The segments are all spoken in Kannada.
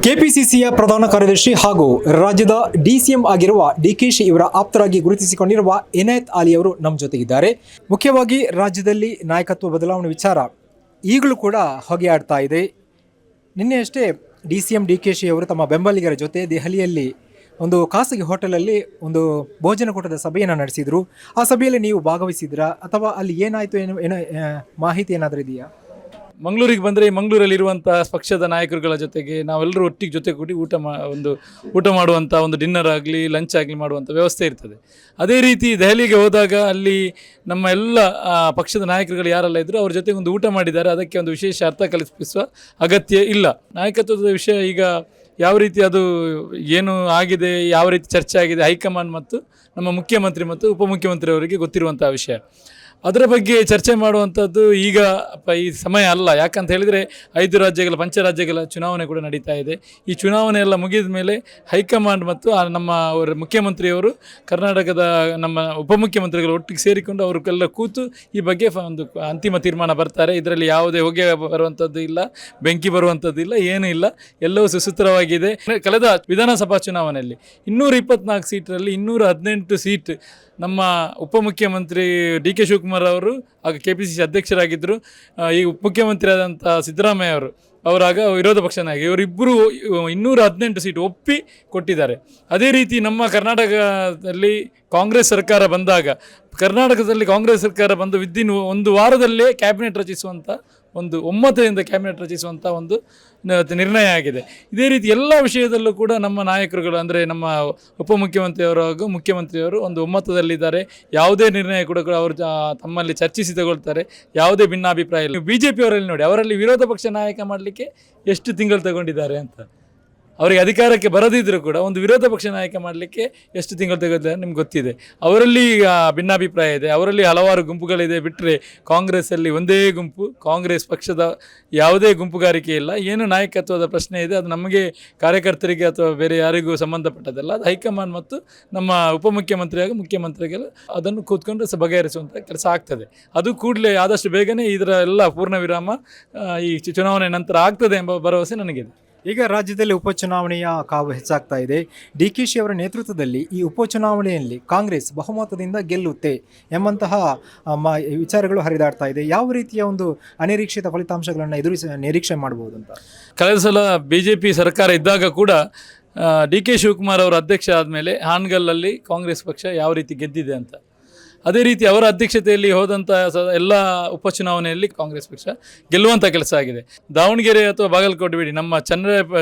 ಕೆಪಿಸಿಸಿಯ ಪ್ರಧಾನ ಕಾರ್ಯದರ್ಶಿ ಹಾಗೂ ರಾಜ್ಯದ ಡಿಸಿಎಂ ಆಗಿರುವ ಡಿಕೆಶಿ ಇವರ ಆಪ್ತರಾಗಿ ಗುರುತಿಸಿಕೊಂಡಿರುವ ಇನಾಯತ್ ಅಲಿ ಅವರು ನಮ್ಮ ಜೊತೆಗಿದ್ದಾರೆ. ಮುಖ್ಯವಾಗಿ ರಾಜ್ಯದಲ್ಲಿ ನಾಯಕತ್ವ ಬದಲಾವಣೆ ವಿಚಾರ ಈಗಲೂ ಕೂಡ ಹೊಗೆಯಾಡ್ತಾ ಇದೆ. ನಿನ್ನೆಯಷ್ಟೇ ಡಿಸಿಎಂ ಡಿಕೆಶಿ ಅವರು ತಮ್ಮ ಬೆಂಬಲಿಗರ ಜೊತೆ ದೆಹಲಿಯಲ್ಲಿ ಒಂದು ಖಾಸಗಿ ಹೋಟೆಲಲ್ಲಿ ಒಂದು ಭೋಜನ ಕೂಟದ ಸಭೆಯನ್ನು ನಡೆಸಿದರು. ಆ ಸಭೆಯಲ್ಲಿ ನೀವು ಭಾಗವಹಿಸಿದ್ರಾ ಅಥವಾ ಅಲ್ಲಿ ಏನಾಯಿತು ಏನೋ ಮಾಹಿತಿ ಏನಾದರೂ ಇದೆಯಾ? ಮಂಗಳೂರಿಗೆ ಬಂದರೆ ಮಂಗಳೂರಲ್ಲಿರುವಂಥ ಪಕ್ಷದ ನಾಯಕರುಗಳ ಜೊತೆಗೆ ನಾವೆಲ್ಲರೂ ಒಟ್ಟಿಗೆ ಜೊತೆ ಕೂಡಿ ಊಟ ಮಾಡುವಂಥ ಒಂದು ಡಿನ್ನರ್ ಆಗಲಿ ಲಂಚ್ ಆಗಲಿ ಮಾಡುವಂಥ ವ್ಯವಸ್ಥೆ ಇರ್ತದೆ. ಅದೇ ರೀತಿ ದೆಹಲಿಗೆ ಹೋದಾಗ ಅಲ್ಲಿ ನಮ್ಮ ಎಲ್ಲ ಪಕ್ಷದ ನಾಯಕರುಗಳು ಯಾರೆಲ್ಲ ಇದ್ದರು ಅವ್ರ ಜೊತೆಗೆ ಒಂದು ಊಟ ಮಾಡಿದ್ದಾರೆ. ಅದಕ್ಕೆ ಒಂದು ವಿಶೇಷ ಅರ್ಥ ಕಲ್ಪಿಸುವ ಅಗತ್ಯ ಇಲ್ಲ. ನಾಯಕತ್ವದ ವಿಷಯ ಈಗ ಯಾವ ರೀತಿ ಅದು ಏನು ಆಗಿದೆ, ಯಾವ ರೀತಿ ಚರ್ಚೆ ಆಗಿದೆ ಹೈಕಮಾಂಡ್ ಮತ್ತು ನಮ್ಮ ಮುಖ್ಯಮಂತ್ರಿ ಮತ್ತು ಉಪಮುಖ್ಯಮಂತ್ರಿಯವರಿಗೆ ಗೊತ್ತಿರುವಂಥ ವಿಷಯ. ಅದರ ಬಗ್ಗೆ ಚರ್ಚೆ ಮಾಡುವಂಥದ್ದು ಈಗ ಈ ಸಮಯ ಅಲ್ಲ. ಯಾಕಂತ ಹೇಳಿದರೆ 5 ರಾಜ್ಯಗಳ ಪಂಚರಾಜ್ಯಗಳ ಚುನಾವಣೆ ಕೂಡ ನಡೀತಾ ಇದೆ. ಈ ಚುನಾವಣೆ ಎಲ್ಲ ಮುಗಿದ ಮೇಲೆ ಹೈಕಮಾಂಡ್ ಮತ್ತು ನಮ್ಮ ಅವರ ಮುಖ್ಯಮಂತ್ರಿಯವರು ಕರ್ನಾಟಕದ ನಮ್ಮ ಉಪಮುಖ್ಯಮಂತ್ರಿಗಳು ಒಟ್ಟಿಗೆ ಸೇರಿಕೊಂಡು ಅವರಿಗೆಲ್ಲ ಕೂತು ಈ ಬಗ್ಗೆ ಒಂದು ಅಂತಿಮ ತೀರ್ಮಾನ ಬರ್ತಾರೆ. ಇದರಲ್ಲಿ ಯಾವುದೇ ಹೊಗೆ ಬರುವಂಥದ್ದು ಇಲ್ಲ, ಬೆಂಕಿ ಬರುವಂಥದ್ದು ಇಲ್ಲ, ಏನೂ ಇಲ್ಲ, ಎಲ್ಲವೂ ಸುಸೂತ್ರವಾಗಿದೆ. ಕಳೆದ ವಿಧಾನಸಭಾ ಚುನಾವಣೆಯಲ್ಲಿ 224 ಸೀಟರಲ್ಲಿ 218 ಸೀಟ್ ನಮ್ಮ ಉಪಮುಖ್ಯಮಂತ್ರಿ ಡಿ ಕೆ ಶಿವಕುಮಾರ್ ಅವರು ಆಗ ಕೆಪಿಸಿಸಿ ಅಧ್ಯಕ್ಷರಾಗಿದ್ದರು. ಈ ಉಪಮುಖ್ಯಮಂತ್ರಿ ಆದಂಥ ಸಿದ್ದರಾಮಯ್ಯ ಅವರಾಗ ವಿರೋಧ ಪಕ್ಷ ನಾಯಕ. ಇವರಿಬ್ಬರು 218 ಸೀಟು ಒಪ್ಪಿ ಕೊಟ್ಟಿದ್ದಾರೆ. ಅದೇ ರೀತಿ ನಮ್ಮ ಕರ್ನಾಟಕದಲ್ಲಿ ಕಾಂಗ್ರೆಸ್ ಸರ್ಕಾರ ಬಂದಾಗ ಕರ್ನಾಟಕದಲ್ಲಿ ಕಾಂಗ್ರೆಸ್ ಸರ್ಕಾರ ಬಂದು ವಿದಿನ್ 1 ವಾರದಲ್ಲೇ ಕ್ಯಾಬಿನೆಟ್ ರಚಿಸುವಂಥ ಒಂದು ಒಮ್ಮತದಿಂದ ಕ್ಯಾಬಿನೆಟ್ ರಚಿಸುವಂಥ ಒಂದು ನಿರ್ಣಯ ಆಗಿದೆ. ಇದೇ ರೀತಿ ಎಲ್ಲ ವಿಷಯದಲ್ಲೂ ಕೂಡ ನಮ್ಮ ನಾಯಕರುಗಳು ಅಂದರೆ ನಮ್ಮ ಉಪಮುಖ್ಯಮಂತ್ರಿಯವರು ಹಾಗೂ ಮುಖ್ಯಮಂತ್ರಿಯವರು ಒಂದು ಒಮ್ಮತದಲ್ಲಿದ್ದಾರೆ. ಯಾವುದೇ ನಿರ್ಣಯ ಕೂಡ ಅವರು ತಮ್ಮಲ್ಲಿ ಚರ್ಚಿಸಿ ತಗೊಳ್ತಾರೆ. ಯಾವುದೇ ಭಿನ್ನಾಭಿಪ್ರಾಯ ಇಲ್ಲ. BJP ಅವರಲ್ಲಿ ನೋಡಿ, ಅವರಲ್ಲಿ ವಿರೋಧ ಪಕ್ಷ ನಾಯಕ ಮಾಡಲಿಕ್ಕೆ ಎಷ್ಟು ತಿಂಗಳು ತಗೊಂಡಿದ್ದಾರೆ ಅಂತ. ಅವರಿಗೆ ಅಧಿಕಾರಕ್ಕೆ ಬರದಿದ್ದರೂ ಕೂಡ ಒಂದು ವಿರೋಧ ಪಕ್ಷ ನಾಯಕ ಮಾಡಲಿಕ್ಕೆ ಎಷ್ಟು ತಿಂಗಳು ತೆಗೆದಿದ್ದಾರೆ ನಿಮ್ಗೆ ಗೊತ್ತಿದೆ. ಅವರಲ್ಲಿ ಭಿನ್ನಾಭಿಪ್ರಾಯ ಇದೆ, ಅವರಲ್ಲಿ ಹಲವಾರು ಗುಂಪುಗಳಿದೆ. ಬಿಟ್ಟರೆ ಕಾಂಗ್ರೆಸ್ಸಲ್ಲಿ ಒಂದೇ ಗುಂಪು, ಕಾಂಗ್ರೆಸ್ ಪಕ್ಷದ ಯಾವುದೇ ಗುಂಪುಗಾರಿಕೆ ಇಲ್ಲ. ಏನು ನಾಯಕತ್ವದ ಪ್ರಶ್ನೆ ಇದೆ ಅದು ನಮಗೆ ಕಾರ್ಯಕರ್ತರಿಗೆ ಅಥವಾ ಬೇರೆ ಯಾರಿಗೂ ಸಂಬಂಧಪಟ್ಟದಲ್ಲ. ಅದು ಹೈಕಮಾಂಡ್ ಮತ್ತು ನಮ್ಮ ಉಪಮುಖ್ಯಮಂತ್ರಿ ಹಾಗೂ ಮುಖ್ಯಮಂತ್ರಿಗಳು ಅದನ್ನು ಕೂತ್ಕೊಂಡು ಬಗೆಹರಿಸುವಂಥ ಕೆಲಸ ಆಗ್ತದೆ. ಅದು ಕೂಡಲೇ ಆದಷ್ಟು ಬೇಗನೆ ಇದರ ಎಲ್ಲ ಪೂರ್ಣ ವಿರಾಮ ಈ ಚುನಾವಣೆ ನಂತರ ಆಗ್ತದೆ ಎಂಬ ಭರವಸೆ ನನಗಿದೆ. ಈಗ ರಾಜ್ಯದಲ್ಲಿ ಉಪಚುನಾವಣೆಯ ಕಾವು ಹೆಚ್ಚಾಗ್ತಾ ಇದೆ. ಡಿಕೆಶಿ ಅವರ ನೇತೃತ್ವದಲ್ಲಿ ಈ ಉಪಚುನಾವಣೆಯಲ್ಲಿ ಕಾಂಗ್ರೆಸ್ ಬಹುಮತದಿಂದ ಗೆಲ್ಲುತ್ತೆ ಎಂಬಂತಹ ವಿಚಾರಗಳು ಹರಿದಾಡ್ತಾ ಇದೆ. ಯಾವ ರೀತಿಯ ಒಂದು ಅನಿರೀಕ್ಷಿತ ಫಲಿತಾಂಶಗಳನ್ನು ನಿರೀಕ್ಷೆ ಮಾಡಬಹುದು ಅಂತ? ಕಳೆದ ಸಲ BJP ಸರ್ಕಾರ ಇದ್ದಾಗ ಕೂಡ DK ಶಿವಕುಮಾರ್ ಅವರು ಅಧ್ಯಕ್ಷ ಆದಮೇಲೆ ಹಾನಗಲ್ಲಲ್ಲಿ ಕಾಂಗ್ರೆಸ್ ಪಕ್ಷ ಯಾವ ರೀತಿ ಗೆದ್ದಿದೆ ಅಂತ, ಅದೇ ರೀತಿ ಅವರ ಅಧ್ಯಕ್ಷತೆಯಲ್ಲಿ ಹೋದಂಥ ಎಲ್ಲ ಉಪಚುನಾವಣೆಯಲ್ಲಿ ಕಾಂಗ್ರೆಸ್ ಪಕ್ಷ ಗೆಲ್ಲುವಂಥ ಕೆಲಸ ಆಗಿದೆ. ದಾವಣಗೆರೆ ಅಥವಾ ಬಾಗಲಕೋಟೆ ಬಿಡಿ, ನಮ್ಮ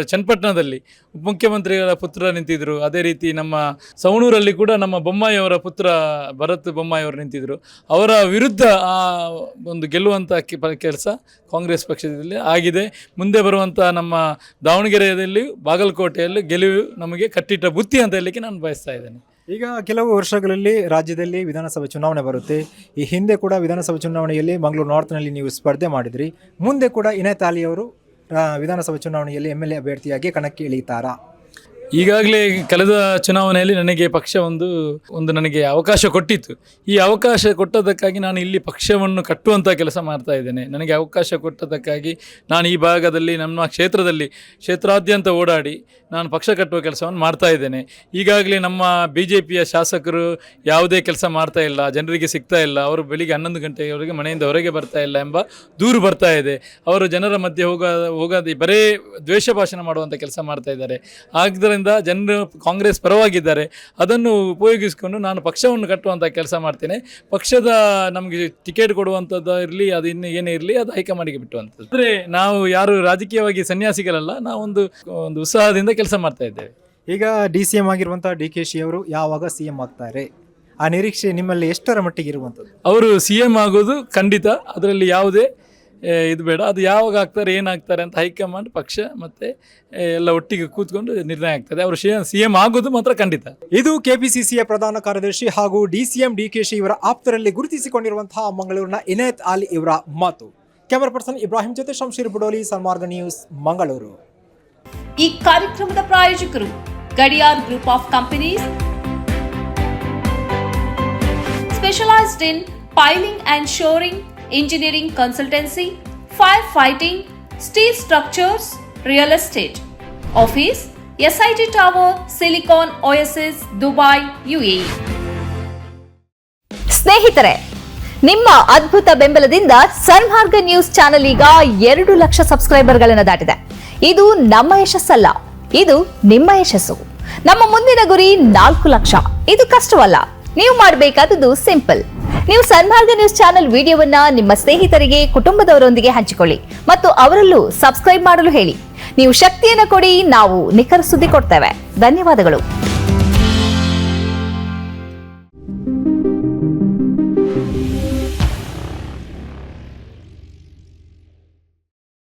ಚನ್ನಪಟ್ಟಣದಲ್ಲಿ ಉಪಮುಖ್ಯಮಂತ್ರಿಗಳ ಪುತ್ರ ನಿಂತಿದ್ದರು. ಅದೇ ರೀತಿ ನಮ್ಮ ಸವಣೂರಲ್ಲಿ ಕೂಡ ನಮ್ಮ ಬೊಮ್ಮಾಯಿ ಅವರ ಪುತ್ರ ಭರತ್ ಬೊಮ್ಮಾಯಿ ಅವರು ನಿಂತಿದ್ದರು. ಅವರ ವಿರುದ್ಧ ಒಂದು ಗೆಲ್ಲುವಂಥ ಕೆಲಸ ಕಾಂಗ್ರೆಸ್ ಪಕ್ಷದಲ್ಲಿ ಆಗಿದೆ. ಮುಂದೆ ಬರುವಂಥ ನಮ್ಮ ದಾವಣಗೆರೆಯಲ್ಲಿ ಬಾಗಲಕೋಟೆಯಲ್ಲಿ ಗೆಲುವು ನಮಗೆ ಕಟ್ಟಿಟ್ಟ ಬುತ್ತಿ ಅಂತ ಹೇಳಲಿಕ್ಕೆ ನಾನು ಬಯಸ್ತಾ ಇದ್ದೇನೆ. ಈಗ ಕೆಲವು ವರ್ಷಗಳಲ್ಲಿ ರಾಜ್ಯದಲ್ಲಿ ವಿಧಾನಸಭೆ ಚುನಾವಣೆ ಬರುತ್ತೆ. ಈ ಹಿಂದೆ ಕೂಡ ವಿಧಾನಸಭೆ ಚುನಾವಣೆಯಲ್ಲಿ ಮಂಗಳೂರು ನಾರ್ತ್ನಲ್ಲಿ ನೀವು ಸ್ಪರ್ಧೆ ಮಾಡಿದ್ರಿ. ಮುಂದೆ ಕೂಡ ಇನಾಯತ್ ಅಲಿ ಅವರು ವಿಧಾನಸಭೆ ಚುನಾವಣೆಯಲ್ಲಿ MLA ಅಭ್ಯರ್ಥಿಯಾಗಿ ಕಣಕ್ಕೆ ಇಳಿತಾರಾ? ಈಗಾಗಲೇ ಕಳೆದ ಚುನಾವಣೆಯಲ್ಲಿ ನನಗೆ ಪಕ್ಷ ಒಂದು ನನಗೆ ಅವಕಾಶ ಕೊಟ್ಟಿತ್ತು. ಈ ಅವಕಾಶ ಕೊಟ್ಟದಕ್ಕಾಗಿ ನಾನು ಇಲ್ಲಿ ಪಕ್ಷವನ್ನು ಕಟ್ಟುವಂಥ ಕೆಲಸ ಮಾಡ್ತಾ ಇದ್ದೇನೆ. ನನಗೆ ಅವಕಾಶ ಕೊಟ್ಟದಕ್ಕಾಗಿ ನಾನು ಈ ಭಾಗದಲ್ಲಿ ನಮ್ಮ ಕ್ಷೇತ್ರಾದ್ಯಂತ ಓಡಾಡಿ ನಾನು ಪಕ್ಷ ಕಟ್ಟುವ ಕೆಲಸವನ್ನು ಮಾಡ್ತಾ ಇದ್ದೇನೆ. ಈಗಾಗಲೇ ನಮ್ಮ BJPಯ ಶಾಸಕರು ಯಾವುದೇ ಕೆಲಸ ಮಾಡ್ತಾ ಇಲ್ಲ, ಜನರಿಗೆ ಸಿಗ್ತಾ ಇಲ್ಲ, ಅವರು ಬೆಳಿಗ್ಗೆ 11 ಗಂಟೆಯವರೆಗೆ ಮನೆಯಿಂದ ಹೊರಗೆ ಬರ್ತಾ ಇಲ್ಲ ಎಂಬ ದೂರು ಬರ್ತಾ ಇದೆ. ಅವರು ಜನರ ಮಧ್ಯೆ ಹೋಗದೆ ಬರೇ ದ್ವೇಷ ಭಾಷಣ ಮಾಡುವಂಥ ಕೆಲಸ ಮಾಡ್ತಾ ಇದ್ದಾರೆ. ಆದ್ದರಿಂದ ಜನರು ಕಾಂಗ್ರೆಸ್ ಪರವಾಗಿದ್ದಾರೆ. ಅದನ್ನು ಉಪಯೋಗಿಸಿಕೊಂಡು ನಾನು ಪಕ್ಷವನ್ನು ಕಟ್ಟುವಂಥ ಕೆಲಸ ಮಾಡ್ತೇನೆ. ಪಕ್ಷದ ನಮಗೆ ಟಿಕೆಟ್ ಕೊಡುವಂಥದ್ದು ಇರಲಿ, ಅದು ಇನ್ನು ಏನೇ ಇರಲಿ, ಅದು ಹೈಕಮಾಂಡಿಗೆ ಬಿಟ್ಟುವಂಥದ್ದು. ಅಂದರೆ ನಾವು ಯಾರು ರಾಜಕೀಯವಾಗಿ ಸನ್ಯಾಸಿಗಳಲ್ಲ, ನಾವು ಒಂದು ಉತ್ಸಾಹದಿಂದ ಕೆಲಸ ಮಾಡ್ತಾ ಇದ್ದೇವೆ. ಈಗ DCM ಆಗಿರುವಂಥ ಡಿಕೆಶಿ ಅವರು ಯಾವಾಗ CM ಆಗ್ತಾರೆ? ಆ ನಿರೀಕ್ಷೆ ನಿಮ್ಮಲ್ಲಿ ಎಷ್ಟರ ಮಟ್ಟಿಗೆ ಇರುವಂಥದ್ದು? ಅವರು CM ಆಗೋದು ಖಂಡಿತ, ಅದರಲ್ಲಿ ಯಾವುದೇ ಇದು ಬೇಡ. ಅದು ಯಾವಾಗ ಆಗ್ತಾರೆ ಏನಾಗ್ತಾರೆ ಅಂತ ಹೈಕಮಾಂಡ್ ಪಕ್ಷ ಮತ್ತು ಎಲ್ಲ ಒಟ್ಟಿಗೆ ಕೂತ್ಕೊಂಡು ನಿರ್ಣಯ ಆಗ್ತದೆ. ಅವರು CM ಆಗೋದು ಮಾತ್ರ ಖಂಡಿತ. ಇದು ಕೆಪಿಸಿಸಿಯ ಪ್ರಧಾನ ಕಾರ್ಯದರ್ಶಿ ಹಾಗೂ DCM ಡಿಕೆಶಿ ಇವರ ಆಪ್ತರಲ್ಲಿ ಗುರುತಿಸಿಕೊಂಡಿರುವಂತಹ ಮಂಗಳೂರಿನ ಇನಾಯತ್ ಅಲಿ ಇವರ ಮಾತು. ಕ್ಯಾಮರಾ ಪರ್ಸನ್ ಇಬ್ರಾಹಿಂ ಜೊತೆ ಶಂಶೀರ್ ಬುಡೋಲಿ, ಸನ್ಮಾರ್ಗ ನ್ಯೂಸ್, ಮಂಗಳೂರು. ಈ ಕಾರ್ಯಕ್ರಮದ ಪ್ರಾಯೋಜಕರು Gadiyar group of companies, specialised in piling and shoring, engineering consultancy, firefighting, steel structures, real estate. Office SIT tower, silicon OSS, Dubai, UAE. ಸ್ನೇಹಿತರೆ, ನಿಮ್ಮ ಅದ್ಭುತ ಬೆಂಬಲದಿಂದ ಸನ್ಮಾರ್ಗ ನ್ಯೂಸ್ ಚಾನೆಲ್ ಈಗ 2 ಲಕ್ಷ ಸಬ್ಸ್ಕ್ರೈಬರ್ಗಳನ್ನು ದಾಟಿದೆ. ಇದು ನಮ್ಮ ಯಶಸ್ಸಲ್ಲ, ಇದು ನಿಮ್ಮ ಯಶಸ್ಸು. ನಮ್ಮ ಮುಂದಿನ ಗುರಿ 4 ಲಕ್ಷ. ಇದು ಕಷ್ಟವಲ್ಲ. ನೀವು ಮಾಡಬೇಕಾದದ್ದು ಸಿಂಪಲ್. ನೀವು ಸನ್ಮಾರ್ಗ ನ್ಯೂಸ್ ಚಾನೆಲ್ ವಿಡಿಯೋವನ್ನ ನಿಮ್ಮ ಸ್ನೇಹಿತರಿಗೆ, ಕುಟುಂಬದವರೊಂದಿಗೆ ಹಂಚಿಕೊಳ್ಳಿ ಮತ್ತು ಅವರಲ್ಲೂ ಸಬ್ಸ್ಕ್ರೈಬ್ ಮಾಡಲು ಹೇಳಿ. ನೀವು ಶಕ್ತಿಯನ್ನು ಕೊಡಿ, ನಾವು ನಿಖರ ಸುದ್ದಿ ಕೊಡ್ತೇವೆ. ಧನ್ಯವಾದಗಳು.